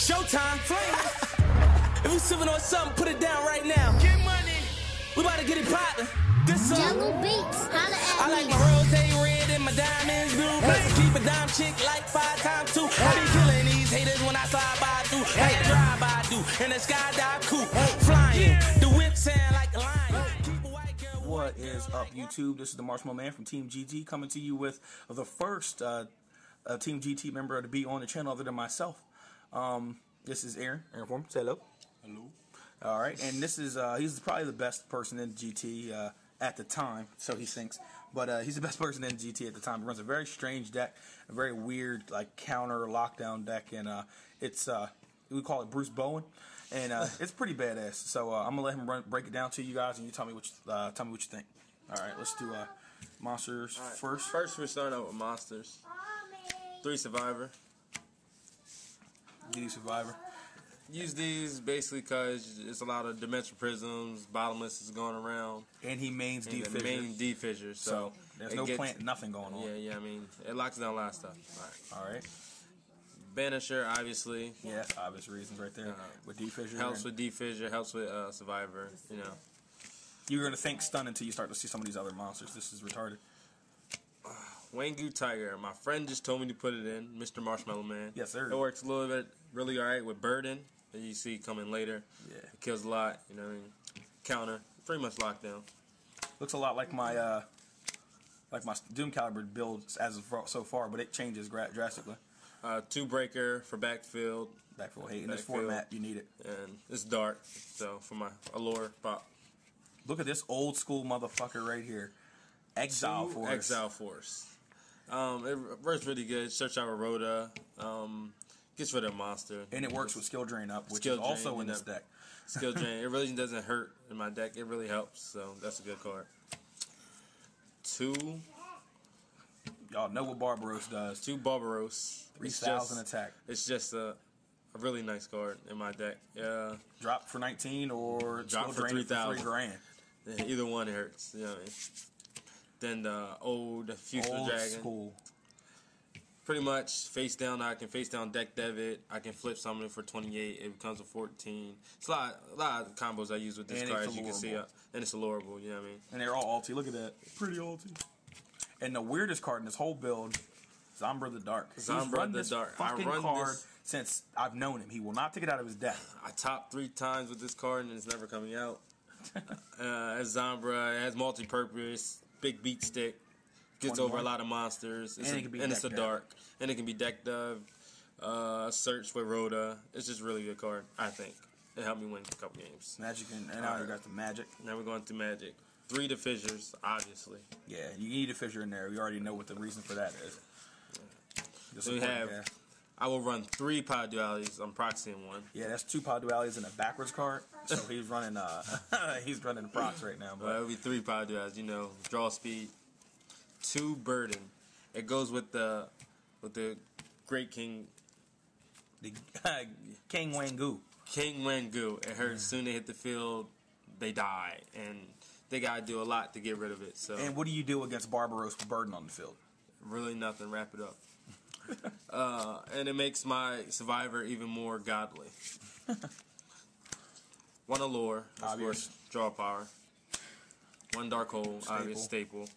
Showtime. If you sipping on something, put it down right now. Get money. We about to get it poppin'. This song. Jungle Beats. Holla at I me. like my rose red and my diamonds blue. Plus I keep a dime chick like 5 times 2. I be killing these haters when I slide by through. Like a drive-by do. And the skydive coupe. Flying. The whip sound like a lion. Keep a white girl. What is up, YouTube? This is the Marshmallow Man from Team GT coming to you with the first Team GT member to be on the channel other than myself. This is Aaron. Aaron Form. Say hello. Hello. All right, and this is he's probably the best person in GT at the time, so he thinks. But he's the best person in GT at the time. He runs a very strange deck, a very weird like counter lockdown deck, and it's we call it Bruce Bowen, and it's pretty badass. So I'm gonna let him break it down to you guys, and you tell me what you think. All right, let's do monsters first. First, we're starting out with monsters. 3 survivor. GT Survivor. Use these basically because it's a lot of dimensional prisms, bottomless is going around. And he mains And D the fissure. main D fissure, so there's it no gets- plant, nothing going on. Yeah, I mean, it locks down a lot of stuff. All right. Banisher, obviously. Yeah, that's obvious reasons right there. With D fissure. Helps with D fissure, helps with survivor, you know. You're gonna think stun until you start to see some of these other monsters. This is retarded. Wangu Tiger, my friend just told me to put it in, Mr. Marshmallow Man. Yes, sir. It works a little bit, really alright with Burden, that you see coming later. Yeah. It kills a lot, you know what I mean? Counter, pretty much lockdown. Looks a lot like my Doom Caliber build as of so far, but it changes drastically. 2 breaker for backfield. Backfield hate in this Backfield. format, you need it. And it's dark, so for my allure pop. Look at this old school motherfucker right here. Exile 2 Force. Exile Force. It works really good. Search out Rhoda. Gets rid of a monster. And it works with skill drain up, which Skill is also drain, in you this know. deck. Skill drain. It really doesn't hurt in my deck. It really helps, so that's a good card. 2 Y'all know what Barbaros does. 2 Barbaros. 3,000 attack. It's just a really nice card in my deck. Drop for 19 or Drop skill for drain for 3,000. 3 grand. Either one hurts. You know what I mean? Then the old Future Old Dragon. school. Pretty much face down. I can face down deck dev it. I can flip something for 28. It becomes a 14. It's a lot of combos I use with this And card, it's as you can see. allurable. And it's allurable. You know what I mean? And they're all alti. Look at that. Pretty alti. And the weirdest card in this whole build, Zombra the Dark. He's Zombra run the this Dark. fucking I run card this- since I've known him. He will not take it out of his deck. I topped 3 times with this card and it's never coming out. As Zombra, it has multi-purpose, big beat stick, gets 21. over a lot of monsters. It's And it can be it's a deck dark, and it can be deck dev. Search with Rhoda. It's just a really good card. I think it helped me win a couple games. Magic and now you got the magic. Now we're going to Magic. 3 to fissures, obviously. Yeah, you need a fissure in there. We already know what the reason for that is. So we have. I will run 3 power dualities. I'm proxying 1. Yeah, that's 2 pod dualities and a backwards card. So he's running he's running procs right now. But it'll be 3 power dualities. You know, draw speed. 2 burden. It goes with the Great King. The King Wangu. King Wangu. It hurts. Soon they hit the field, they die, and they gotta do a lot to get rid of it. So And what do you do against Barbaros with Burden on the field? really nothing. Wrap it up. And it makes my survivor even more godly. 1 allure, of Obvious. course, draw power. 1 dark hole, obvious staple.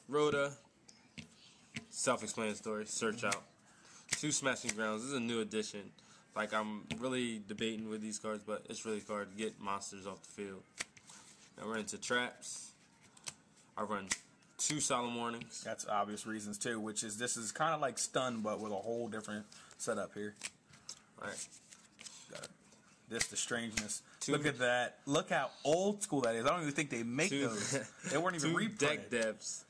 Rhoda, self-explanatory. Search out. 2 smashing grounds. This is a new addition. Like, I'm really debating with these cards, but it's really hard to get monsters off the field. Now we're into traps. I run 2 solemn warnings. That's obvious reasons too, which is this is kind of like stun but with a whole different setup here. Right. Got it. This the strangeness. 2 Look at that. Look how old school that is. I don't even think they make 2 those. They weren't even 2 reprinted. deck depths.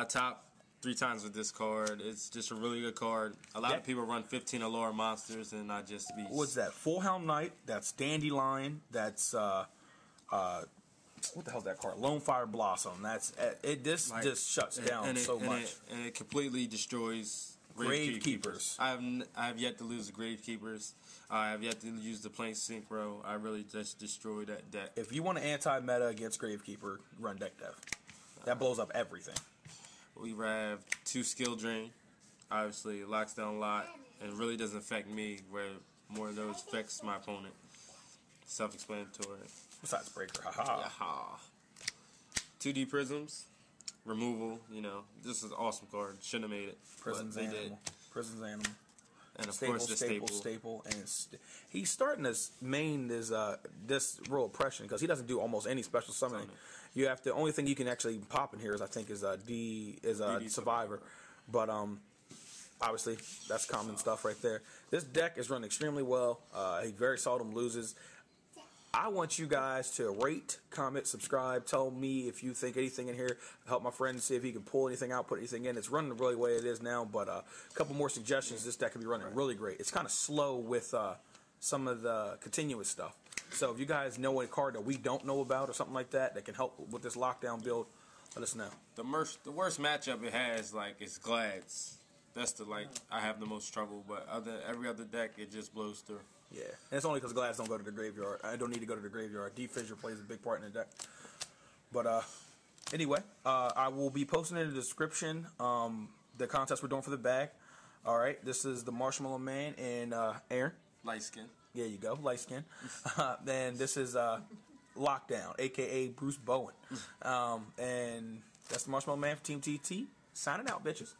Top 3 times with this card. It's just a really good card. A lot of people run 15 allure monsters and not just beasts. What's that? Full Hound Knight. That's Dandelion. That's what the hell's that card? Lone Fire Blossom. That's it. This Like, just shuts down so much. And it completely destroys Grave Keepers. I have yet to lose the Grave Keepers. I have yet to use the Plain Synchro. I really just destroyed that deck. If you want to anti-meta against Gravekeeper, run Deck Dev. That blows up everything. We have 2 skill drain. Obviously, it locks down a lot. and it really doesn't affect me, where more of those affects my opponent. Self-explanatory. Besides breaker, haha. Yaha. 2D prisms, removal. This is an awesome card. Shouldn't have made it. Prison's but they animal. did. Prison's animal. And of course the staple, and he's starting to main this Royal Oppression because he doesn't do almost any special summoning. You have to only thing you can actually pop in here is DD Survivor, but obviously that's common stuff right there. This deck is running extremely well. He very seldom loses. I want you guys to rate, comment, subscribe. Tell me if you think anything in here. Help my friend see if he can pull anything out, put anything in. It's running the really way it is now, but a couple more suggestions. This deck could be running really great. It's kind of slow with some of the continuous stuff. So if you guys know a card that we don't know about or something like that can help with this lockdown build, let us know. The worst matchup it has is Glads. That's I have the most trouble, but every other deck it just blows through. Yeah, and it's only because Glads don't go to the graveyard. I don't need to go to the graveyard. D-Fissure plays a big part in the deck. But anyway, I will be posting in the description the contest we're doing for the bag. All right, this is the Marshmallow Man and Aaron. Lightskin. Yeah, you go, lightskin. Then this is Lockdown, a.k.a. Bruce Bowen. And that's the Marshmallow Man for Team TT. Signing out, bitches.